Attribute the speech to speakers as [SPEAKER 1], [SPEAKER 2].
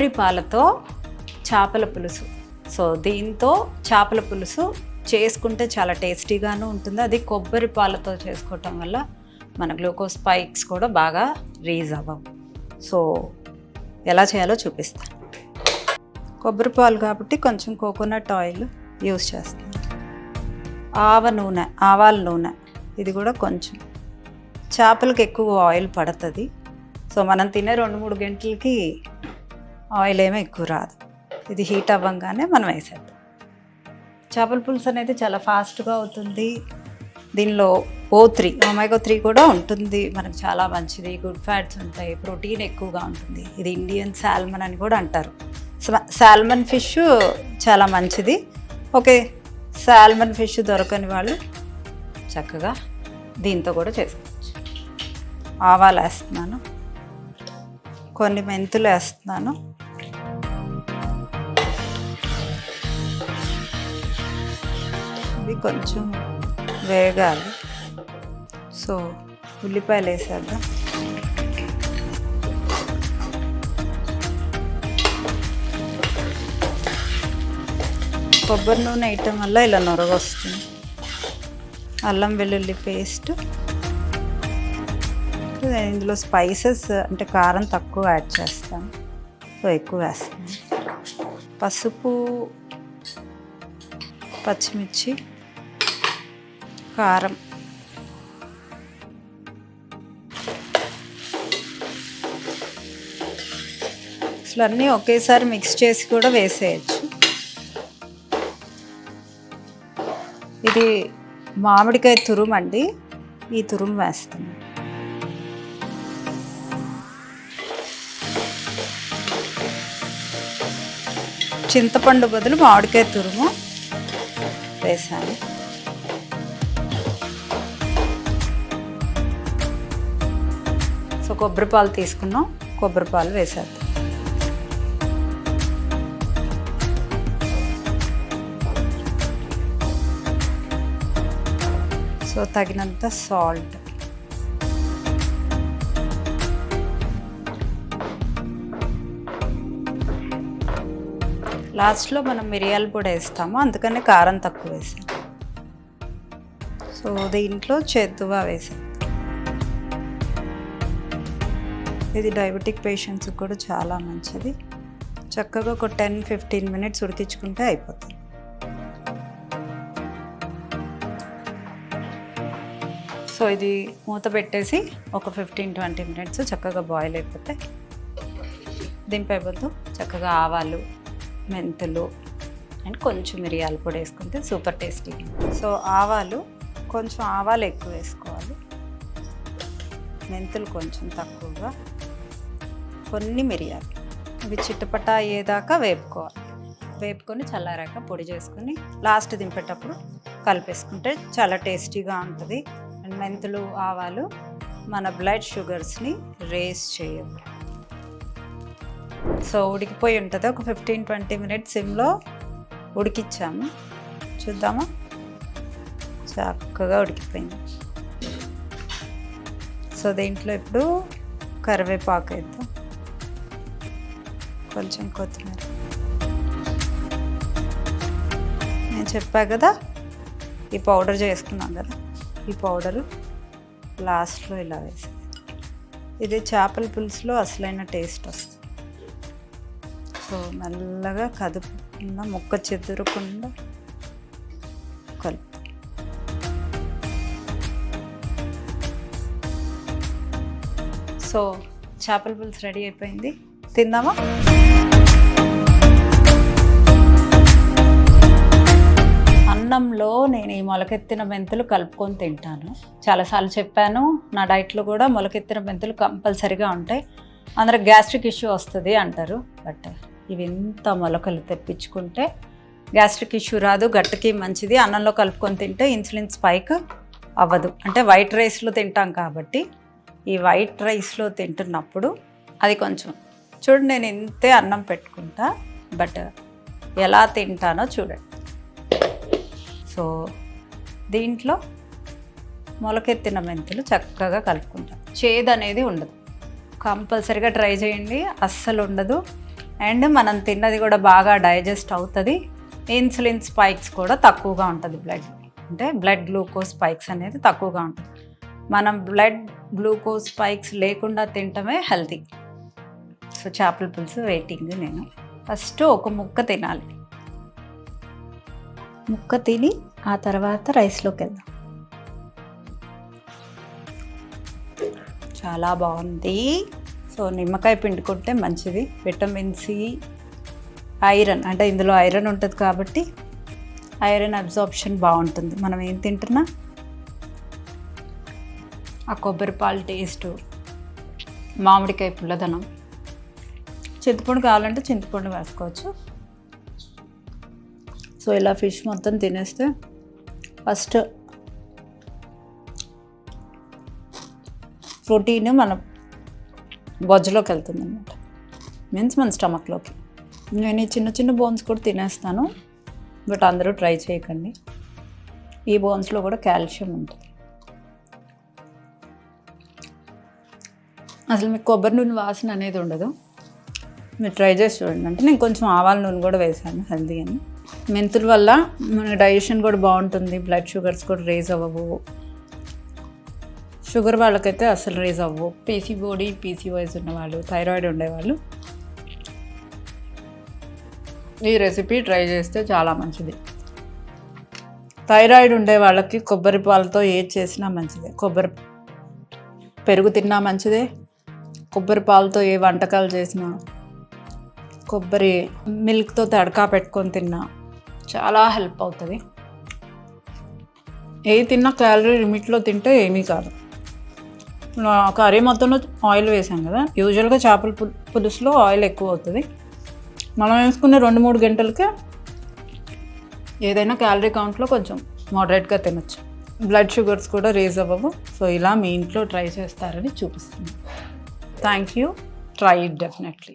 [SPEAKER 1] కొబ్బరి పాలతో చేపల పులుసు. సో దీంతో చేపల పులుసు చేసుకుంటే చాలా టేస్టీగాను ఉంటుంది. అది కొబ్బరి పాలతో చేసుకోవటం వల్ల మన గ్లూకోజ్ స్పైక్స్ కూడా బాగా రీజ్ అవ్వవు. సో ఎలా చేయాలో చూపిస్తాను. కొబ్బరి పాలు కాబట్టి కొంచెం కోకోనట్ ఆయిల్ యూస్ చేస్తాను. ఆవాల నూనె ఇది కూడా కొంచెం. చేపలకి ఎక్కువ ఆయిల్ పడుతుంది. సో మనం తినే 2-3 గంటలకి ఆయిల్ ఏమీ ఎక్కువ రాదు. ఇది హీట్ అవ్వగానే మనం వేసేద్దాం. చేపల పులుసు అనేది చాలా ఫాస్ట్గా అవుతుంది. దీనిలో ఒమేగా 3 కూడా ఉంటుంది. మనకు చాలా మంచిది. గుడ్ ఫ్యాట్స్ ఉంటాయి. ప్రోటీన్ ఎక్కువగా ఉంటుంది. ఇది ఇండియన్ సాల్మన్ అని కూడా అంటారు. సాల్మన్ ఫిష్ చాలా మంచిది. ఓకే, సాల్మన్ ఫిష్ దొరకని వాళ్ళు చక్కగా దీంతో కూడా చేసుకోవచ్చు. ఆవాలు వేస్తున్నాను, కొన్ని మెంతులు వేస్తున్నాను, ఇవి కొంచెం వేగాలి. సో ఉల్లిపాయలు వేసేద్దాం. కొబ్బరి నూనె వేయటం వల్ల ఇలా నొరగ వస్తుంది. అల్లం వెల్లుల్లి పేస్ట్. ఇందులో స్పైసెస్ అంటే కారం తక్కువ యాడ్ చేస్తాను. సో ఎక్కువ వేస్తాను. పసుపు, పచ్చిమిర్చి, కారం, అసలు అన్నీ ఒకేసారి మిక్స్ చేసి కూడా వేసేయచ్చు. ఇది మామిడికాయ తురుము అండి. ఈ తురుము వేస్తాను. చింతపండు బదులు మామిడికాయ తురుము వేసాను. సో కొబ్బరి పాలు తీసుకున్నాం, కొబ్బరి పాలు వేసేద్దాం. సో తగినంత సాల్ట్. లాస్ట్లో మనం మిరియాల పొడి వేస్తాము, అందుకని కారం తక్కువ వేసాం. సో దీంట్లో చెద్దువా వేసాం. ఇది డయాబెటిక్ పేషెంట్స్కి కూడా చాలా మంచిది. చక్కగా ఒక 10-15 మినిట్స్ ఉడికించుకుంటే అయిపోతుంది. సో ఇది మూత పెట్టేసి ఒక 15-20 మినిట్స్ చక్కగా బాయిల్ అయిపోతే దింపేయబోద్దు. చక్కగా ఆవాలు, మెంతులు అండ్ కొంచెం మిరియాల పొడి వేసుకుంటే సూపర్ టేస్టీగా. సో కొంచెం ఆవాలు ఎక్కువ వేసుకోవాలి, మెంతులు కొంచెం తక్కువగా, కొన్ని మిరియాలు. ఇవి చిట్టపట అయ్యేదాకా వేపుకోవాలి. వేపుకొని చల్లారాక పొడి చేసుకొని లాస్ట్ దింపేటప్పుడు కలిపేసుకుంటే చాలా టేస్టీగా ఉంటుంది. అండ్ మెంతులు, ఆవాలు మన బ్లడ్ షుగర్స్ని రేస్ చేయవు. సో ఉడికిపోయి ఉంటుంది. ఒక 15-20 మినిట్స్ సిమ్లో ఉడికిచ్చాము. చూద్దామా, చక్కగా ఉడికిపోయింది. సో దీంట్లో ఇప్పుడు కరివేపాకు వేద్దాం, కొంచెం కొత్తిమీర. నేను చెప్పా కదా ఈ పౌడర్ చేసుకున్నాం కదా, ఈ పౌడరు లాస్ట్లో ఇలా వేసేది. ఇది చేపల పులుసులో అసలైన టేస్ట్ వస్తుంది. సో మెల్లగా కదుపుకుండా, ముక్క చెదురకుండా కలుపు. సో చేపల పులుసు రెడీ అయిపోయింది. తిందామా? అన్నంలో నేను ఈ మొలకెత్తిన మెంతులు కలుపుకొని తింటాను. చాలాసార్లు చెప్పాను, నా డైట్లో కూడా మొలకెత్తిన మెంతులు కంపల్సరీగా ఉంటాయి. అందరికి గ్యాస్ట్రిక్ ఇష్యూ వస్తుంది అంటారు, బట్ ఇవి ఇంత మొలకలు తెప్పించుకుంటే గ్యాస్ట్రిక్ ఇష్యూ రాదు, గట్టుకి మంచిది. అన్నంలో కలుపుకొని తింటే ఇన్సులిన్ స్పైక్ అవ్వదు. అంటే వైట్ రైస్లో తింటాం కాబట్టి ఈ వైట్ రైస్లో తింటున్నప్పుడు అది కొంచెం చూడండి, నేను ఇంతే అన్నం పెట్టుకుంటా, బట్ ఎలా తింటానో చూడండి. సో దీంట్లో మొలకెత్తిన మెంతులు చక్కగా కలుపుకుంటాం. చేదు అనేది ఉండదు. కంపల్సరీగా ట్రై చేయండి, అస్సలు ఉండదు. అండ్ మనం తిన్నది కూడా బాగా డైజెస్ట్ అవుతుంది. ఇన్సులిన్ స్పైక్స్ కూడా తక్కువగా ఉంటుంది బ్లడ్ గ్లూకోజ్ స్పైక్స్ అనేది తక్కువగా ఉంటుంది. మనం బ్లడ్ గ్లూకోజ్ స్పైక్స్ లేకుండా తినటమే హెల్తీ. సో చేపల పులుసు వెయిటింగ్. నేను ఫస్ట్ ఒక ముక్క తినాలి. ముక్క తిని ఆ తర్వాత రైస్లోకి వెళ్దాం. చాలా బాగుంది. సో నిమ్మకాయ పిండుకుంటే మంచిది. విటమిన్ సి, ఐరన్, అంటే ఇందులో ఐరన్ ఉంటుంది కాబట్టి ఐరన్ అబ్జార్ప్షన్ బాగుంటుంది. మనం ఏం తింటున్నా ఆ కొబ్బరి పాలు టేస్టు, మామిడికాయ పుల్లదనం, చింతపండు కావాలంటే చింతపండు వేసుకోవచ్చు. సో ఇలా ఫిష్ మొత్తం తినేస్తే ఫస్ట్ ప్రోటీన్ మన బొజ్జలోకి వెళ్తుంది అనమాట, మీన్స్ మన స్టమక్లోకి. నేను ఈ చిన్న చిన్న బోన్స్ కూడా తినేస్తాను, బట్ అందరూ ట్రై చేయకండి. ఈ బోన్స్లో కూడా కాల్షియం ఉంటుంది. అసలు మీకు కొబ్బరి నూనె వాసన అనేది ఉండదు. మీరు ట్రై చేసి చూడండి. అంటే నేను కొంచెం ఆవాల నూనె కూడా వేసాను హెల్దీ అని. మెంతుల వల్ల మన డైజెషన్ కూడా బాగుంటుంది. బ్లడ్ షుగర్స్ కూడా రేజ్ అవ్వవు. షుగర్ వాళ్ళకైతే అసలు రేజ్ అవ్వవు. పీసీఓఎస్ ఉన్నవాళ్ళు, థైరాయిడ్ ఉండేవాళ్ళు ఈ రెసిపీ ట్రై చేస్తే చాలా మంచిది. థైరాయిడ్ ఉండే వాళ్ళకి కొబ్బరి పాలతో ఏది చేసినా మంచిదే. కొబ్బరి పెరుగు తిన్నా మంచిదే. కొబ్బరి పాలతో ఏ వంటకాలు చేసినా, కొబ్బరి మిల్క్తో తడకా పెట్టుకొని తిన్నా చాలా హెల్ప్ అవుతుంది. ఏది తిన్నా క్యాలరీ లిమిట్లో తింటే ఏమీ కాదు. కర్రీ మొత్తంలో ఆయిల్ వేసాం కదా, యూజువల్గా చేపల పులుసులో ఆయిల్ ఎక్కువ అవుతుంది. మనం వేసుకునే 2-3 గంటలకే ఏదైనా క్యాలరీ కౌంట్లో కొంచెం మోడరేట్గా తినచ్చు. బ్లడ్ షుగర్స్ కూడా రేజ్ అవ్వవు. సో ఇలా మీ ఇంట్లో ట్రై చేస్తారని చూపిస్తుంది. Thank you. Try it definitely.